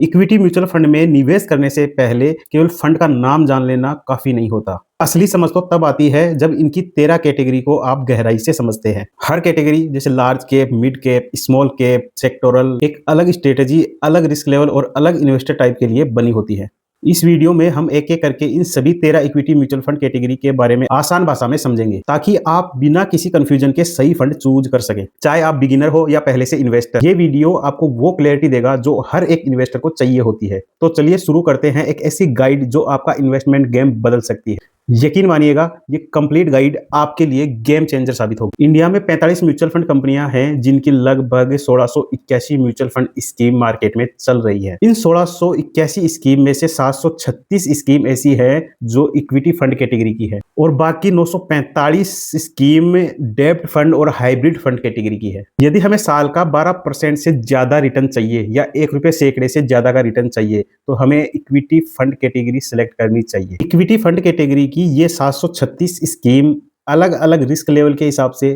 Equity mutual fund में निवेश करने से पहले केवल फंड का नाम जान लेना काफी नहीं होता। असली समझ तो तब आती है जब इनकी 13 कैटेगरी को आप गहराई से समझते हैं। हर कैटेगरी जैसे large cap, mid cap, small cap, sectoral एक अलग स्ट्रेटेजी, अलग रिस्क लेवल और अलग इन्वेस्टर टाइप के लिए बनी होती है। इस वीडियो में हम एक एक करके इन सभी 13 इक्विटी म्यूचुअल फंड कैटेगरी के बारे में आसान भाषा में समझेंगे, ताकि आप बिना किसी कंफ्यूजन के सही फंड चूज कर सकें, चाहे आप बिगिनर हो या पहले से इन्वेस्टर। ये वीडियो आपको वो क्लैरिटी देगा जो हर एक इन्वेस्टर को चाहिए होती है। तो चलिए शुरू करते हैं एक ऐसी गाइड जो आपका इन्वेस्टमेंट गेम बदल सकती है। यकीन मानिएगा, ये कंप्लीट गाइड आपके लिए गेम चेंजर साबित होगी। इंडिया में 45 म्यूचुअल फंड कंपनियां हैं, जिनकी लगभग 1681 म्यूचुअल फंड स्कीम मार्केट में चल रही है। इन 1681 स्कीम में से 736 स्कीम ऐसी है जो इक्विटी फंड कैटेगरी की है और बाकी 945 स्कीम डेब्ट फंड और हाइब्रिड फंड कैटेगरी की है। यदि हमें साल का 12% से ज्यादा रिटर्न चाहिए या ₹1 सैकड़े से ज्यादा का रिटर्न चाहिए, तो हमें इक्विटी फंड कैटेगरी सिलेक्ट करनी चाहिए। इक्विटी फंड कैटेगरी की ये 736 स्कीम अलग अलग रिस्क लेवल के हिसाब से,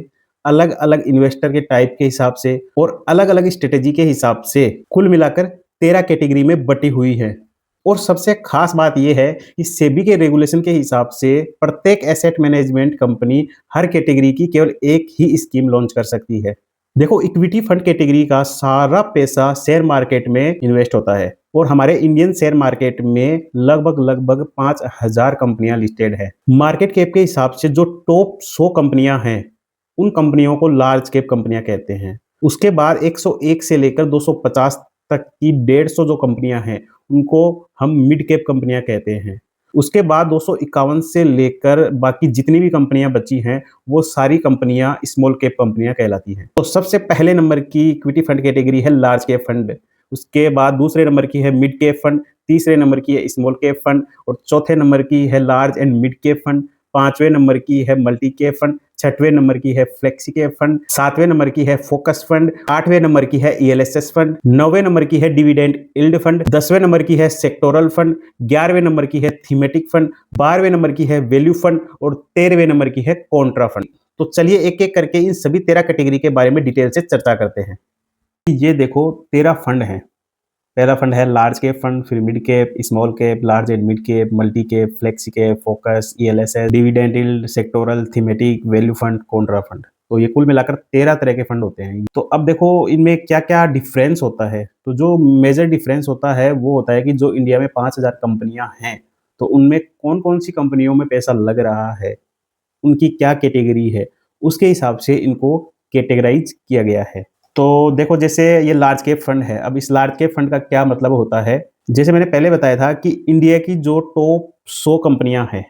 अलग अलग इन्वेस्टर के टाइप के हिसाब से और अलग अलग स्ट्रेटेजी के हिसाब से कुल मिलाकर 13 कैटेगरी में बटी हुई है। और सबसे खास बात यह है कि सेबी के रेगुलेशन के हिसाब से प्रत्येक एसेट मैनेजमेंट कंपनी हर कैटेगरी की केवल एक ही स्कीम लॉन्च कर सकती है। देखो, इक्विटी फंड कैटेगरी का सारा पैसा शेयर मार्केट में इन्वेस्ट होता है और हमारे इंडियन शेयर मार्केट में लगभग 5000 कंपनियां लिस्टेड है। मार्केट कैप के हिसाब से जो टॉप 100 कंपनियां हैं, उन कंपनियों को लार्ज कैप कंपनियां कहते हैं। उसके बाद 101 से लेकर 250 तक की 150 जो कंपनियां हैं, उनको हम मिड कैप कंपनियां कहते हैं। उसके बाद 251 से लेकर बाकी जितनी भी कंपनियां बची हैं, वो सारी कंपनियां स्मॉल कैप कंपनियां कहलाती हैं। तो सबसे पहले नंबर की इक्विटी फंड कैटेगरी है लार्ज कैप फंड। उसके बाद दूसरे नंबर की है मिड कैप फंड, तीसरे नंबर की है स्मॉल कैप फंड और चौथे नंबर की है large and mid cap fund, पांचवें नंबर की है मल्टी कैप फंड, छठवें नंबर की है फ्लेक्सी कैप फंड, सातवें नंबर की है फोकस फंड, आठवें नंबर की है ईएलएसएस फंड, नौवें नंबर की है डिविडेंड यील्ड फंड, 10वें नंबर की है सेक्टोरल फंड, 11वें नंबर की है थीमेटिक फंड, 12वें नंबर की है वैल्यू फंड और 13वें नंबर की है कॉन्ट्रा फंड। तो चलिए एक एक करके इन सभी 13 कैटेगरी के बारे में डिटेल से चर्चा करते हैं। ये देखो 13 फंड हैं। पहला फंड है लार्ज कैप फंड, फिर mid cap, small cap, large and mid cap, multi cap, flexi cap, focus, ELSS, dividend yield, sectoral, thematic, value fund, Contra fund. तो ये कुल मिलाकर 13 तरह के फंड होते हैं। तो अब देखो इनमें क्या क्या डिफरेंस होता है। तो जो मेजर डिफरेंस होता है वो होता है कि जो इंडिया में 5000 कंपनियां हैं, तो उनमें कौन कौन सी कंपनियों में पैसा लग रहा है, उनकी क्या कैटेगरी है, उसके हिसाब से इनको कैटेगराइज किया गया है। तो देखो, जैसे ये लार्ज कैप फंड है। अब इस लार्ज कैप फंड का क्या मतलब होता है, जैसे मैंने पहले बताया था कि इंडिया की जो टॉप 100 कंपनियां हैं,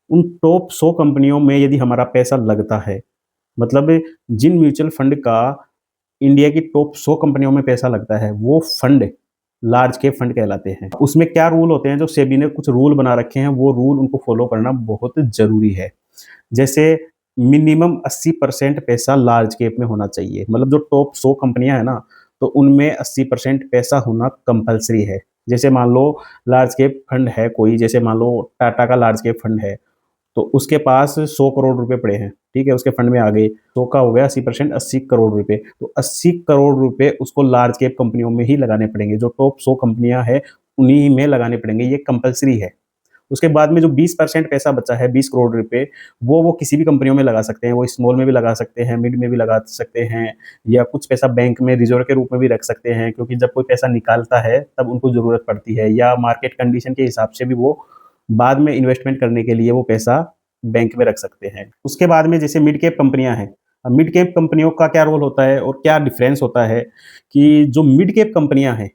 उन टॉप 100 कंपनियों में यदि हमारा पैसा लगता है, मतलब जिन म्यूचुअल फंड का इंडिया की टॉप 100 कंपनियों में पैसा लगता है, वो फंड लार्ज कैप फंड कहलाते हैं। उसमें क्या रूल होते हैं, जो सेबी ने कुछ रूल बना रखे हैं, वो रूल उनको फॉलो करना बहुत जरूरी है। जैसे मिनिमम 80% पैसा लार्ज कैप में होना चाहिए। मतलब जो टॉप 100 कंपनियां हैं ना, तो उनमें 80% पैसा होना कंपलसरी है। जैसे मान लो लार्ज कैप फंड है कोई, जैसे मान लो टाटा का लार्ज कैप फंड है, तो उसके पास 100 करोड़ रुपए पड़े हैं, ठीक है, उसके फंड में आ गए, 100 का हो गया 80%, 80 करोड़ रुपए। तो 80 करोड़ रुपए उसको लार्ज कैप कंपनियों में ही लगाने पड़ेंगे। जो टॉप 100 कंपनियां हैं उन्हीं में लगाने पड़ेंगे, ये कंपलसरी है। उसके बाद में जो 20% पैसा बचा है, 20 करोड़ रुपए, वो किसी भी कंपनियों में लगा सकते हैं। वो स्मॉल में भी लगा सकते हैं, मिड में भी लगा सकते हैं, या कुछ पैसा बैंक में रिजर्व के रूप में भी रख सकते हैं, क्योंकि जब कोई पैसा निकालता है तब उनको जरूरत पड़ती है, या मार्केट कंडीशन के हिसाब से भी वो बाद में इन्वेस्टमेंट करने के लिए वो पैसा बैंक में रख सकते हैं। उसके बाद में जैसे मिड कैप कंपनियां हैं। अब मिड कैप कंपनियों का क्या रोल होता है और क्या डिफरेंस होता है, कि जो मिड कैप कंपनियां हैं,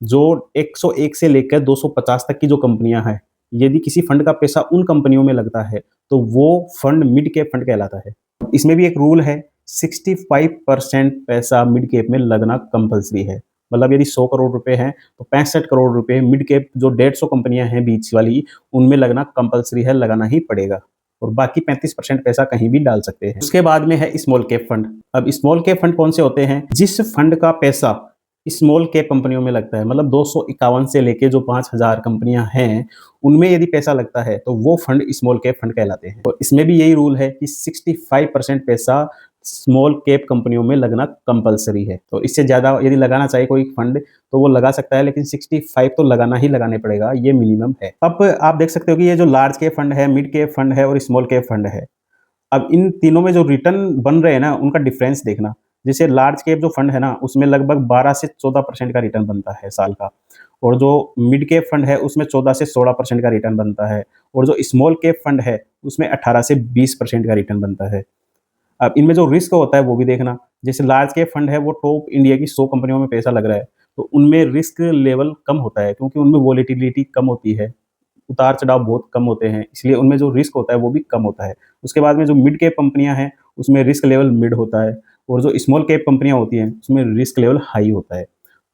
जो 101 से लेकर 250 तक की जो कंपनियां हैं, यदि किसी फंड का पैसा उन कंपनियों में लगता है, तो वो फंड मिड कैप फंड कहलाता है। इसमें भी एक रूल है, 65% पैसा मिड कैप में लगना कंपलसरी है। मतलब यदि 100 करोड़ रुपए हैं, तो 65 करोड़ रुपए मिड कैप जो 150 कंपनियां हैं बीच वाली, उनमें लगना कंपलसरी है, लगाना ही पड़ेगा। और बाकी 35% पैसा कहीं भी डाल सकते हैं। उसके बाद में है स्मॉल कैप फंड। अब स्मॉल कैप फंड कौन से होते हैं, जिस फंड का पैसा स्मॉल कैप कंपनियों में लगता है, मतलब 251 से लेके जो 5000 कंपनियां हैं, उनमें यदि पैसा लगता है, तो वो फंड स्मॉल कैप फंड कहलाते हैं। और इसमें भी यही रूल है कि 65% पैसा स्मॉल कैप कंपनियों में लगना कंपल्सरी है। तो इससे ज़्यादा यदि लगाना चाहे कोई फंड तो वो लगा सकता है, लेकिन 65 तो लगाना ही लगाने पड़ेगा, ये मिनिमम है। अब आप देख सकते हो कि ये जो लार्ज कैप फंड है, मिड कैप फंड है और स्मॉल कैप फंड है, अब इन तीनों में जो रिटर्न बन रहे हैं ना, उनका डिफरेंस देखना। जैसे लार्ज कैप जो फंड है ना, उसमें लगभग 12 से 14% का रिटर्न बनता है साल का, और जो मिड कैप फंड है उसमें 14 से 16% का रिटर्न बनता है, और जो स्मॉल कैप फंड है उसमें 18 से 20% का रिटर्न बनता है। अब इनमें जो रिस्क होता है वो भी देखना। जैसे लार्ज कैप फंड है वो टॉप इंडिया की 100 कंपनियों में पैसा लग रहा है, तो उनमें रिस्क लेवल कम होता है, क्योंकि उनमें वोलेटिलिटी कम होती है, उतार-चढ़ाव बहुत कम होते हैं, इसलिए उनमें जो रिस्क होता है वो भी कम होता है। उसके बाद में जो मिड कैप कंपनियाँ हैं, उसमें रिस्क लेवल मिड होता है, और जो स्मॉल कैप कंपनियाँ होती हैं, उसमें रिस्क लेवल हाई होता है।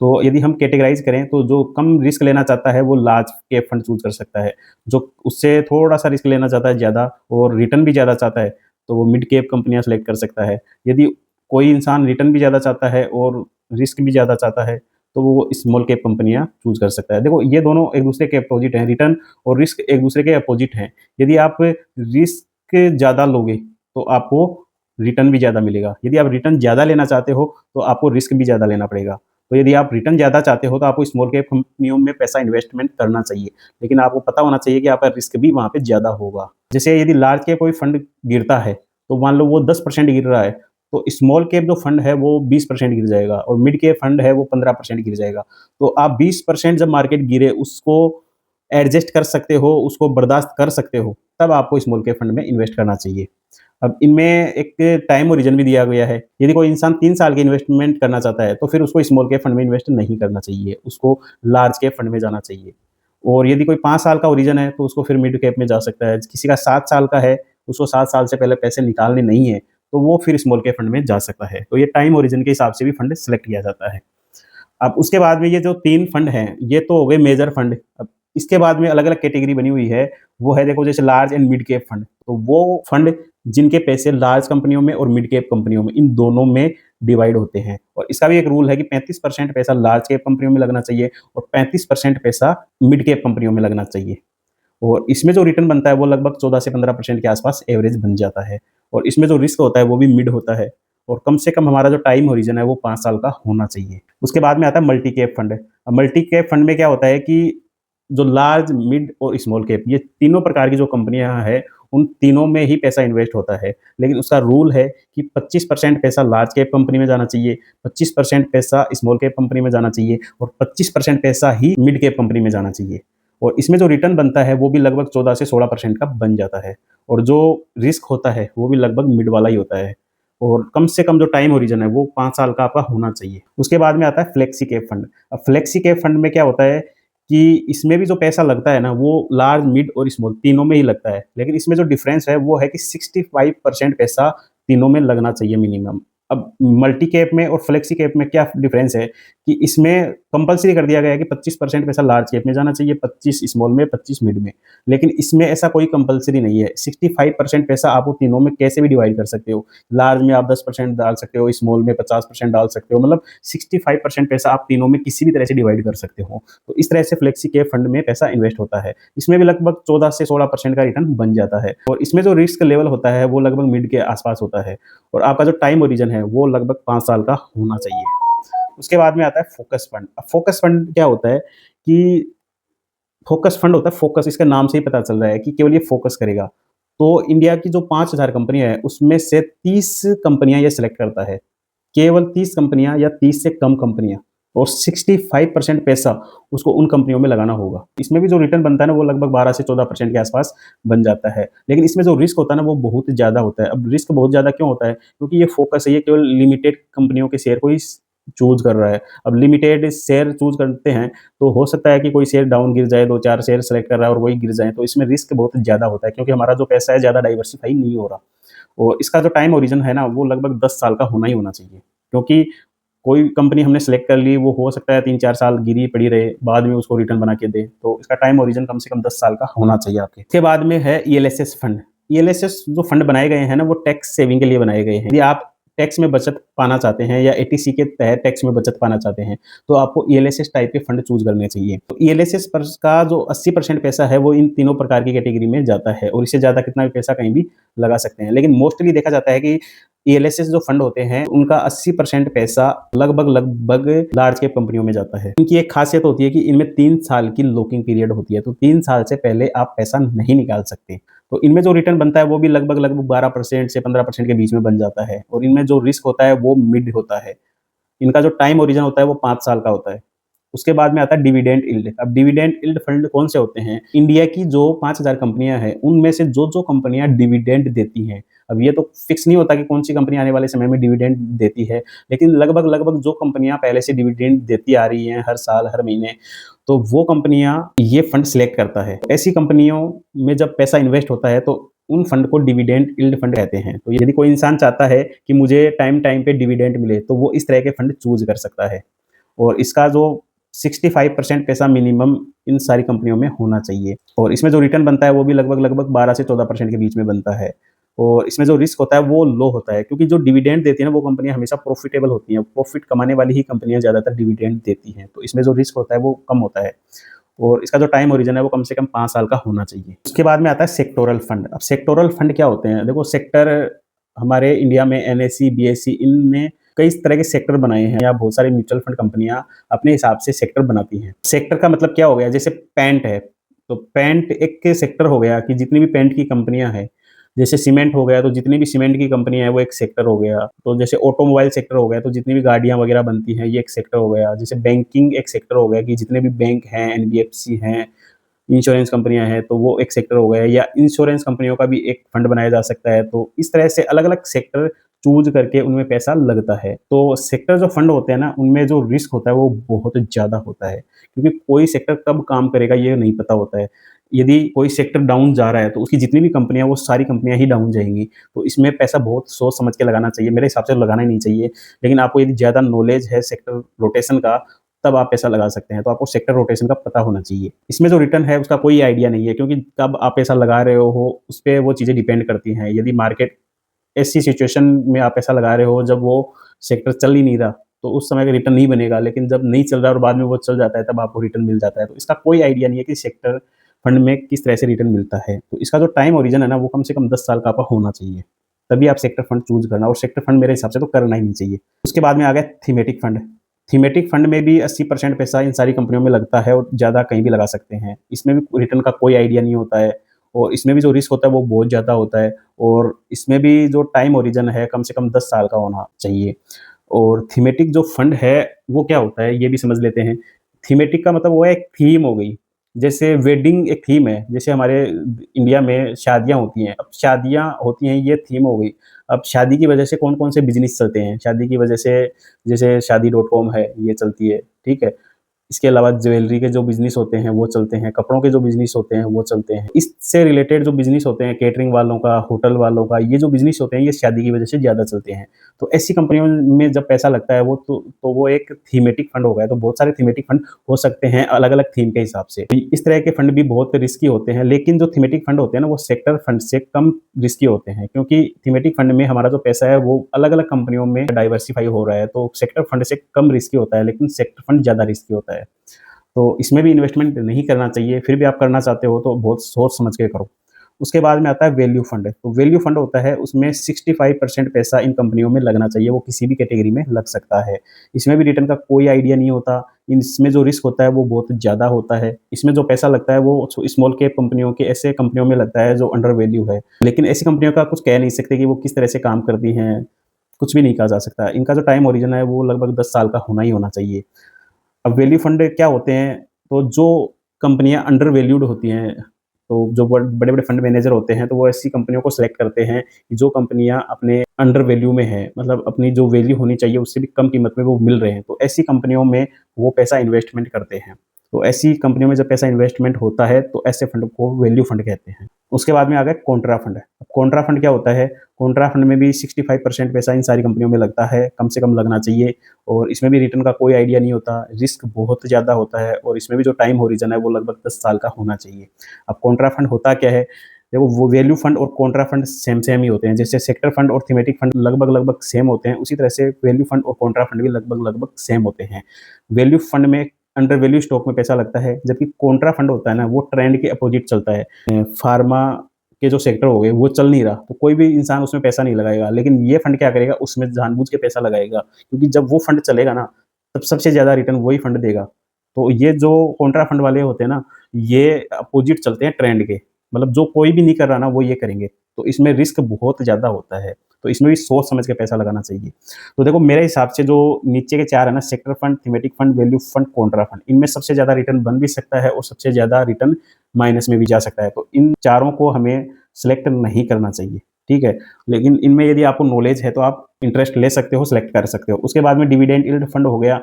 तो यदि हम कैटेगराइज़ करें तो जो कम रिस्क लेना चाहता है वो लार्ज कैप फंड चूज़ कर सकता है। जो उससे थोड़ा-सा रिस्क लेना चाहता है ज़्यादा और रिटर्न भी ज़्यादा चाहता है, तो वो मिड कैप कंपनियाँ सेलेक्ट कर सकता है। यदि कोई इंसान रिटर्न भी ज़्यादा चाहता है और रिस्क भी ज़्यादा चाहता है, तो वो स्मॉल कैप कंपनियाँ चूज़ कर सकता है। देखो, ये दोनों एक-दूसरे के अपोज़िट हैं, रिटर्न और रिस्क एक-दूसरे के अपोज़िट हैं। यदि आप रिस्क ज़्यादा लोगे, तो आपको रिटर्न भी ज़्यादा मिलेगा। यदि आप रिटर्न ज़्यादा लेना चाहते हो, तो आपको रिस्क भी ज़्यादा लेना पड़ेगा। तो यदि आप रिटर्न ज़्यादा चाहते हो, तो आपको स्मॉल कैप कंपनियों में पैसा इन्वेस्टमेंट करना चाहिए। लेकिन आपको पता होना चाहिए कि आपका रिस्क भी वहाँ पे ज़्यादा होगा। जैसे यदि लार्ज कैप कोई फंड गिरता है, तो मान लो वो 10% गिर रहा है, तो स्मॉल कैप जो फंड है वो 20% गिर जाएगा, और मिड कैप फंड है वो 15% गिर जाएगा। तो आप 20% जब मार्केट गिरे उसको एडजस्ट कर सकते हो, उसको बर्दाश्त कर सकते हो, तब आपको स्मॉल कैप फंड में इन्वेस्ट करना चाहिए। अब इनमें एक टाइम ओरिजन भी दिया गया है। यदि कोई इंसान 3 साल की इन्वेस्टमेंट करना चाहता है, तो फिर उसको स्मॉल कैप फंड में इन्वेस्ट नहीं करना चाहिए, उसको लार्ज कैप फंड में जाना चाहिए। और यदि कोई 5 साल का ओरिजन है, तो उसको फिर मिड कैप में जा सकता है। किसी का 7 साल का है, उसको 7 साल से पहले पैसे निकालने नहीं है, तो वो फिर स्मॉल कैप फंड में जा सकता है। तो ये टाइम ओरिजन के हिसाब से भी फंड सेलेक्ट किया जाता है। अब उसके बाद में ये जो 3 फंड हैं, ये तो हो गए मेजर फंड। अब इसके बाद में अलग-अलग कैटेगरी बनी हुई है, वो है देखो जैसे large and mid cap fund. तो वो फंड जिनके पैसे लार्ज कंपनियों में और मिड कैप कंपनियों में, इन दोनों में डिवाइड होते हैं। और इसका भी एक रूल है कि 35% पैसा लार्ज कैप कंपनियों में लगना चाहिए और 35% पैसा मिड कैप कंपनियों में लगना चाहिए। और इसमें जो रिटर्न बनता है वो लगभग 14 से 15% के आसपास एवरेज बन जाता है, और इसमें जो रिस्क होता है वो भी मिड होता है, और कम से कम हमारा जो टाइम हॉरिज़न है वो 5 साल का होना चाहिए। उसके बाद में आता है मल्टी कैप फंड। अब मल्टी कैप फंड में क्या होता है कि जो लार्ज, मिड और स्मॉल कैप, ये तीनों प्रकार की जो कंपनियाँ हैं, उन तीनों में ही पैसा इन्वेस्ट होता है। लेकिन उसका रूल है कि 25% पैसा लार्ज कैप कंपनी में जाना चाहिए, 25% पैसा स्मॉल कैप कंपनी में जाना चाहिए, और 25% पैसा ही मिड कैप कंपनी में जाना चाहिए। और इसमें जो रिटर्न बनता है वो भी लगभग 14 से 16% का बन जाता है, और जो रिस्क होता है वो भी लगभग मिड वाला ही होता है, और कम से कम जो टाइम ओरिजन है वो 5 साल का आपका होना चाहिए। उसके बाद में आता है फ्लेक्सी कैप फंड। अब फ्लेक्सी कैप फंड में क्या होता है कि इसमें भी जो पैसा लगता है ना, वो लार्ज, मिड और स्मॉल तीनों में ही लगता है। लेकिन इसमें जो डिफरेंस है वो है कि 65% पैसा तीनों में लगना चाहिए मिनिमम। अब मल्टी कैप में और फ्लेक्सी कैप में क्या डिफरेंस है कि इसमें कंपल्सरी कर दिया गया है कि 25% पैसा लार्ज कैप में जाना चाहिए, 25 स्मॉल में, 25 मिड में। लेकिन इसमें ऐसा कोई कंपल्सरी नहीं है। 65% पैसा आप वो तीनों में कैसे भी डिवाइड कर सकते हो। लार्ज में आप 10% डाल सकते हो, स्मॉल में 50% डाल सकते हो, मतलब 65% पैसा आप तीनों में किसी भी तरह से डिवाइड कर सकते हो। तो इस तरह से फ्लेक्सी कैप फंड में पैसा इन्वेस्ट होता है। इसमें भी लगभग 14 से 16% का रिटर्न बन जाता है, और इसमें जो रिस्क लेवल होता है वो लगभग मिड के आसपास होता है, और आपका जो टाइम ओरिजन है वो लगभग 5 साल का होना चाहिए। उसके बाद में आता है फोकस फंड। अब फोकस फंड क्या होता है कि फोकस फंड होता है, फोकस इसके नाम से ही पता चल रहा है कि केवल ये फोकस करेगा। तो इंडिया की जो 5000 कंपनियाँ हैं, उसमें से 30 कंपनियाँ ये सेलेक्ट करता है। केवल 30 कंपनियाँ या 30 से कम कंपनियाँ, और 65% पैसा उसको उन कंपनियों में लगाना होगा। इसमें भी जो रिटर्न बनता है ना वो लगभग 12 से 14% के आसपास बन जाता है। लेकिन इसमें जो रिस्क होता है ना वो बहुत ज़्यादा होता है। अब रिस्क बहुत ज़्यादा क्यों होता है? क्योंकि ये फोकस है, ये केवल लिमिटेड कंपनियों के शेयर को ही चूज़ कर रहा है। अब लिमिटेड शेयर चूज़ करते हैं, तो हो सकता है कि कोई शेयर डाउन गिर जाए, 2-4 शेयर सेलेक्ट कर रहा है और वही गिर जाएँ, तो इसमें रिस्क बहुत ज़्यादा होता है, क्योंकि हमारा जो पैसा है ज़्यादा डाइवर्सिफ़ाई नहीं हो रहा। और इसका जो टाइम ओरिजन है ना वो लगभग 10 साल का होना ही होना चाहिए। क्योंकि कोई कंपनी हमने सेलेक्ट कर ली, वो हो सकता है 3-4 साल गिरी पड़ी रहे, बाद में उसको रिटर्न बना के दे। तो इसका टाइम ओरिजन कम से कम 10 साल का होना चाहिए आपके। इसके बाद में है ईएलएसएस फंड। ईएलएसएस जो फंड बनाए गए हैं ना, वो टैक्स सेविंग के लिए बनाए गए हैं। यदि आप टैक्स में बचत पाना चाहते हैं या एटीसी के तहत टैक्स में बचत पाना चाहते हैं, तो आपको ईएलएसएस टाइप के फंड चूज़ करने चाहिए। तो ईएलएसएस पर का जो 80% पैसा है वो इन तीनों प्रकार की कैटेगरी में जाता है, और इससे ज़्यादा कितना भी पैसा कहीं भी लगा सकते हैं। लेकिन मोस्टली देखा जाता है कि ईएलएसएस जो फंड होते हैं उनका 80% पैसा लगभग लार्ज कैप कंपनियों में जाता है। इनकी एक खासियत होती है कि इनमें 3 साल की लॉकिंग पीरियड होती है, तो 3 साल से पहले आप पैसा नहीं निकाल सकते। तो इनमें जो रिटर्न बनता है वो भी लगभग 12% से 15% के बीच में बन जाता है, और इनमें जो रिस्क होता है वो मिड होता है। इनका जो टाइम ओरिजन होता है वो 5 साल का होता है। उसके बाद में आता है डिविडेंड यील्ड। अब डिविडेंड यील्ड फंड कौन से होते हैं? इंडिया की जो 5000 कंपनियाँ हैं, उनमें से जो-जो कंपनियाँ डिविडेंड देती हैं, अब ये तो फिक्स नहीं होता कि कौन-सी कंपनी आने वाले समय में डिविडेंड देती है, लेकिन लगभग जो कंपनियाँ पहले से डिविडेंड देती आ रही हैं हर साल, हर महीने, तो वो कंपनियाँ ये फंड सिलेक्ट करता है। ऐसी कंपनियों में जब पैसा इन्वेस्ट होता है, तो उन फंड को डिविडेंड यील्ड फंड कहते हैं। तो यदि कोई इंसान चाहता है कि मुझे टाइम-टाइम पे डिविडेंड मिले, तो वो इस तरह के फंड चूज़ कर सकता है। और इसका जो 65% पैसा मिनिमम इन सारी कंपनियों में होना चाहिए, और इसमें जो रिटर्न बनता है वो भी लगभग 12 से 14% के बीच में बनता है। और इसमें जो रिस्क होता है वो लो होता है, क्योंकि जो डिविडेंड देती है ना वो कंपनियाँ हमेशा प्रॉफिटेबल होती हैं। प्रॉफिट कमाने वाली ही कंपनियाँ ज़्यादातर डिविडेंड देती हैं, तो इसमें जो रिस्क होता है वो कम होता है। और इसका जो टाइम ओरिजिन है वो कम से कम 5 साल का होना चाहिए। उसके बाद में आता है सेक्टोरल फंड। अब सेक्टोरल फंड क्या होते हैं? देखो, सेक्टर हमारे इंडिया में एनएसई, बीएसई, इनने कई इस तरह के सेक्टर बनाए हैं, या बहुत सारी म्यूचुअल फंड कंपनियां अपने हिसाब से सेक्टर बनाती हैं। सेक्टर का मतलब क्या हो गया? जैसे पेंट है, तो पेंट एक सेक्टर हो गया कि जितनी भी पेंट की कंपनियां हैं। जैसे सीमेंट हो गया, तो जितनी भी सीमेंट की कंपनियां हैं वो एक सेक्टर हो गया। तो जैसे ऑटोमोबाइल सेक्टर हो गया, तो जितनी भी गाड़ियां वगैरह बनती हैं ये एक सेक्टर हो गया। जैसे बैंकिंग एक सेक्टर हो गया कि जितने भी बैंक हैं, एनबीएफसी हैं, इंश्योरेंस कंपनियां हैं, तो वो एक सेक्टर हो गया। या इंश्योरेंस कंपनियों का भी एक फंड बनाया जा सकता है। तो इस तरह से अलग-अलग सेक्टर चूज़ करके उनमें पैसा लगता है। तो सेक्टर जो फंड होते हैं ना, उनमें जो रिस्क होता है वो बहुत ज़्यादा होता है, क्योंकि कोई सेक्टर कब काम करेगा ये नहीं पता होता है। यदि कोई सेक्टर डाउन जा रहा है, तो उसकी जितनी भी कंपनियाँ, वो सारी कंपनियाँ ही डाउन जाएँगी। तो इसमें पैसा बहुत सोच समझ के लगाना चाहिए। मेरे हिसाब से तो लगाना ही नहीं चाहिए। लेकिन आपको यदि ज़्यादा नॉलेज है सेक्टर रोटेशन का, तब आप पैसा लगा सकते हैं। तो आपको सेक्टर रोटेशन का पता होना चाहिए। इसमें जो रिटर्न है उसका कोई आइडिया नहीं है, क्योंकि कब आप पैसा लगा रहे हो, उस पे वो चीज़ें डिपेंड करती हैं। यदि मार्केट ऐसी सिचुएशन में आप पैसा लगा रहे हो जब वो सेक्टर चल ही नहीं रहा, तो उस समय का रिटर्न नहीं बनेगा। लेकिन जब नहीं चल रहा और बाद में वो चल जाता है, तब आपको रिटर्न मिल जाता है। तो इसका कोई आइडिया नहीं है कि सेक्टर फंड में किस तरह से रिटर्न मिलता है। तो इसका जो टाइम ओरिजिन है ना, वो कम से कम 10 साल का आपका होना चाहिए। तभी आप सेक्टर फंड चूज़ करना, और सेक्टर फंड मेरे हिसाब से तो करना ही नहीं चाहिए। उसके बाद में आ गया थीमेटिक फंड। थीमेटिक फंड में भी 80% पैसा इन सारी कंपनियों में लगता है, और ज़्यादा कहीं भी लगा सकते हैं। इसमें भी रिटर्न का कोई आइडिया नहीं होता है, और इसमें भी जो रिस्क होता है वो बहुत ज़्यादा होता है, और इसमें भी जो टाइम ओरिजिन है कम से कम 10 साल का होना चाहिए। और थीमेटिक जो फंड है वो क्या होता है ये भी समझ लेते हैं। थीमेटिक का मतलब वो है एक थीम हो गई। जैसे वेडिंग एक थीम है, जैसे हमारे इंडिया में शादियाँ होती हैं, अब शादियाँ होती हैं ये थीम हो गई। अब शादी की वजह से कौन-कौन से बिज़नेस चलते हैं, शादी की वजह से जैसे शादी डॉट कॉम है, ये चलती है, ठीक है? इसके अलावा ज्वेलरी के जो बिज़नेस होते हैं वो चलते हैं, कपड़ों के जो बिज़नेस होते हैं वो चलते हैं। इससे रिलेटेड जो बिज़नेस होते हैं, कैटरिंग वालों का, होटल वालों का, ये जो बिज़नेस होते हैं ये शादी की वजह से ज़्यादा चलते हैं। तो ऐसी कंपनियों में जब पैसा लगता है वो तो वो एक थीमेटिक फंड हो गया। तो बहुत सारे थीमेटिक फंड हो सकते हैं अलग-अलग थीम के हिसाब से। इस तरह के फंड भी बहुत रिस्की होते हैं, लेकिन जो थीमेटिक फंड होते हैं ना वो सेक्टर फंड से कम रिस्की होते हैं, क्योंकि थीमेटिक फंड में हमारा जो पैसा है वो अलग-अलग कंपनियों में डाइवर्सिफ़ाई हो रहा है। तो सेक्टर फंड से कम रिस्की होता है, लेकिन सेक्टर फंड ज़्यादा रिस्की होता है। तो इसमें भी इन्वेस्टमेंट नहीं करना चाहिए, फिर भी आप करना चाहते हो तो बहुत सोच समझ के करो। उसके बाद में आता है वैल्यू फंड। तो वैल्यू फंड होता है, उसमें 65% पैसा इन कंपनियों में लगना चाहिए, वो किसी भी कैटेगरी में लग सकता है। इसमें भी रिटर्न का कोई आइडिया नहीं होता, इसमें जो रिस्क होता है वो बहुत ज़्यादा होता है। इसमें जो पैसा लगता है वो स्मॉल कैप कंपनियों के ऐसे कंपनियों में लगता है जो अंडर वैल्यू है। लेकिन ऐसी कंपनियों का कुछ कह नहीं सकते कि वो किस तरह से काम करती हैं, कुछ भी नहीं कहा जा सकता। इनका जो टाइम ओरिजिन है वो लगभग 10 साल का होना ही होना चाहिए। अब वैल्यू फंड क्या होते हैं? तो जो कंपनियाँ अंडर वैल्यूड होती हैं, तो जो बड़े-बड़े फंड मैनेजर होते हैं, तो वो ऐसी कंपनियों को सेलेक्ट करते हैं कि जो कंपनियाँ अपने अंडर वैल्यू में हैं, मतलब अपनी जो वैल्यू होनी चाहिए उससे भी कम कीमत में वो मिल रहे हैं। तो ऐसी कंपनियों में वो पैसा इन्वेस्टमेंट करते हैं। तो ऐसी कंपनियों में जब पैसा इन्वेस्टमेंट होता है, तो ऐसे फंड को वैल्यू फंड कहते हैं। उसके बाद में आ गया कॉन्ट्रा फंड। अब कॉन्ट्रा फंड क्या होता है? कॉन्ट्रा फंड में भी 65% पैसा इन सारी कंपनियों में लगता है, कम से कम लगना चाहिए, और इसमें भी रिटर्न का कोई आइडिया नहीं होता, रिस्क बहुत ज़्यादा होता है, और इसमें भी जो टाइम होरिज़न है वो लगभग 10 साल का होना चाहिए। अब कॉन्ट्रा फंड होता क्या है? देखो, वो वैल्यू फंड और कॉन्ट्रा फंड सेम ही होते हैं। जैसे सेक्टर फंड और थीमेटिक फंड लगभग सेम होते हैं, उसी तरह से वैल्यू फंड और कॉन्ट्रा फंड भी लगभग सेम होते हैं। वैल्यू फंड में अंडर वैल्यू स्टॉक में पैसा लगता है, जबकि कॉन्ट्रा फंड होता है ना वो ट्रेंड के अपोजिट चलता है। फार्मा के जो सेक्टर हो गए वो चल नहीं रहा, तो कोई भी इंसान उसमें पैसा नहीं लगाएगा। लेकिन ये फंड क्या करेगा, उसमें जानबूझ के पैसा लगाएगा, क्योंकि जब वो फंड चलेगा ना, तब सबसे ज़्यादा रिटर्न वही फंड देगा। तो ये जो कॉन्ट्रा फंड वाले होते हैं ना, ये अपोज़िट चलते हैं ट्रेंड के। मतलब जो कोई भी नहीं कर रहा ना, वो ये करेंगे। तो इसमें रिस्क बहुत ज़्यादा होता है, तो इसमें भी सोच समझ के पैसा लगाना चाहिए। तो देखो मेरे हिसाब से जो नीचे के 4 है ना, sector fund, thematic fund, value fund, Contra fund, इनमें सबसे ज़्यादा रिटर्न बन भी सकता है और सबसे ज़्यादा रिटर्न माइनस में भी जा सकता है। तो इन चारों को हमें सेलेक्ट नहीं करना चाहिए, ठीक है? लेकिन इनमें यदि आपको नॉलेज है तो आप इंटरेस्ट ले सकते हो, सेलेक्ट कर सकते हो। उसके बाद में डिविडेंड यील्ड फंड हो गया,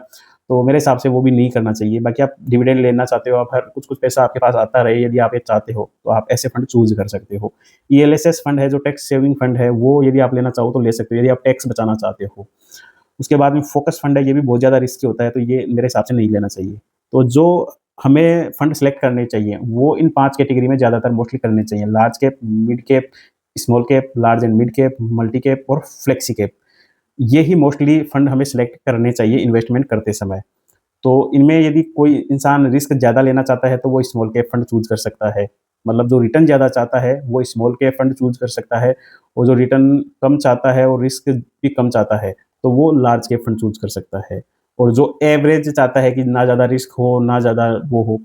तो मेरे हिसाब से वो भी नहीं करना चाहिए। बाकी आप डिविडेंड लेना चाहते हो, आप हर कुछ-कुछ पैसा आपके पास आता रहे, यदि आप ये चाहते हो, तो आप ऐसे फंड चूज़ कर सकते हो। ईएलएसएस फंड है, जो टैक्स सेविंग फंड है, वो यदि आप लेना चाहो तो ले सकते हो, यदि आप टैक्स बचाना चाहते हो। उसके बाद में फ़ोकस फंड है, ये भी बहुत ज़्यादा रिस्की होता है, तो ये मेरे हिसाब से नहीं लेना चाहिए। तो जो हमें फंड सेलेक्ट करने चाहिए, वो इन 5 कैटेगरी में ज़्यादातर मोस्टली करने चाहिए। Large cap, mid cap, small cap, large and mid cap, multi cap और फ्लेक्सी कैप। ये ही मोस्टली फंड हमें सेलेक्ट करने चाहिए इन्वेस्टमेंट करते समय। तो इनमें यदि कोई इंसान रिस्क ज़्यादा लेना चाहता है, तो वो स्मॉल कैप फंड चूज़ कर सकता है। मतलब जो रिटर्न ज़्यादा चाहता है, वो स्मॉल कैप फंड चूज़ कर सकता है, और जो रिटर्न कम चाहता है और रिस्क भी कम चाहता है, तो वो लार्ज कैप फंड चूज़ कर सकता है। और जो एवरेज चाहता है कि ना ज़्यादा रिस्क हो, ना ज़्यादा वो हो,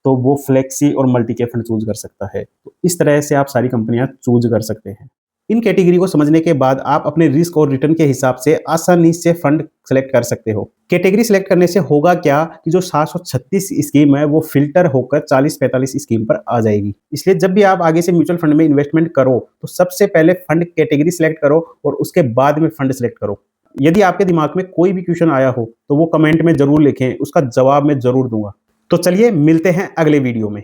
तो वो फ्लेक्सी और मल्टी कैप फंड चूज़ कर सकता है। तो इस तरह से आप सारी कंपनियाँ चूज़ कर सकते हैं। इन कैटेगरी को समझने के बाद आप अपने रिस्क और रिटर्न के हिसाब से आसानी से फंड सेलेक्ट कर सकते हो। कैटेगरी सेलेक्ट करने से होगा क्या कि जो 736 स्कीम है वो फिल्टर होकर 40-45 स्कीम पर आ जाएगी। इसलिए जब भी आप आगे से म्यूचुअल फंड में इन्वेस्टमेंट करो, तो सबसे पहले फंड कैटेगरी सेलेक्ट करो और उसके बाद में फंड सेलेक्ट करो। यदि आपके दिमाग में कोई भी क्वेश्चन आया हो, तो वो कमेंट में ज़रूर लिखें, उसका जवाब मैं ज़रूर दूँगा। तो चलिए मिलते हैं अगले वीडियो में।